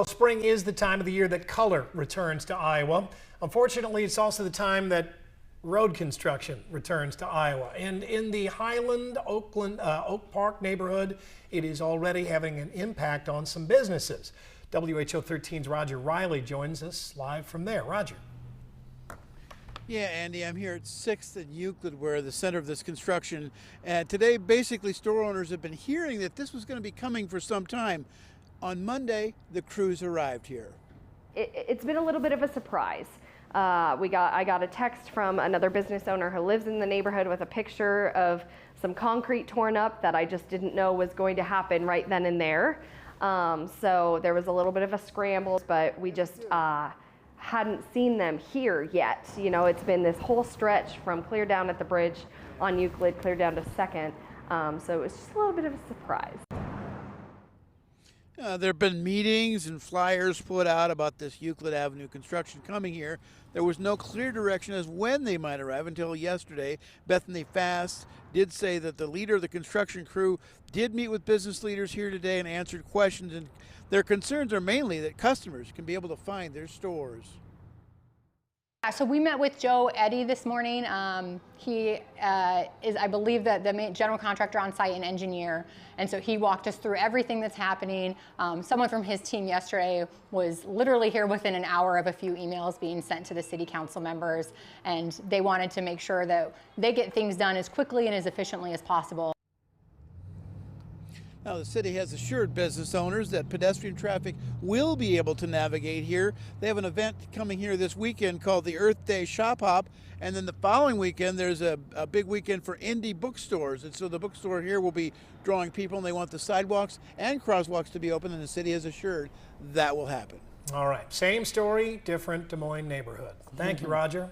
Spring is the time of the year that color returns to Iowa. Unfortunately, it's also the time that road construction returns to Iowa. And in the Highland Oak Park neighborhood, it is already having an impact on some businesses. WHO 13's Roger Riley joins us live from there. Roger. Yeah, Andy, I'm here at 6th and Euclid, where the center of this construction. And today, basically, store owners have been hearing that this was going to be coming for some time. On Monday, the crews arrived here. It's been a little bit of a surprise. I got a text from another business owner who lives in the neighborhood with a picture of some concrete torn up that I just didn't know was going to happen right then and there. So there was a little bit of a scramble, but we just hadn't seen them here yet. You know, it's been this whole stretch from clear down at the bridge on Euclid, clear down to 2nd. So it was just a little bit of a surprise. There have been meetings and flyers put out about this Euclid Avenue construction coming here. There was no clear direction as when they might arrive until yesterday. Bethany Fast did say that the leader of the construction crew did meet with business leaders here today and answered questions, and their concerns are mainly that customers can be able to find their stores. So we met with Joe Eddy this morning. He is, I believe, the main general contractor on site and engineer. And so he walked us through everything that's happening. Someone from his team yesterday was literally here within an hour of a few emails being sent to the city council members. And they wanted to make sure that they get things done as quickly and as efficiently as possible. Now, the city has assured business owners that pedestrian traffic will be able to navigate here. They have an event coming here this weekend called the Earth Day Shop Hop. And then the following weekend, there's a big weekend for indie bookstores. And so the bookstore here will be drawing people, and they want the sidewalks and crosswalks to be open, and the city has assured that will happen. All right. Same story, different Des Moines neighborhood. Thank you, Roger.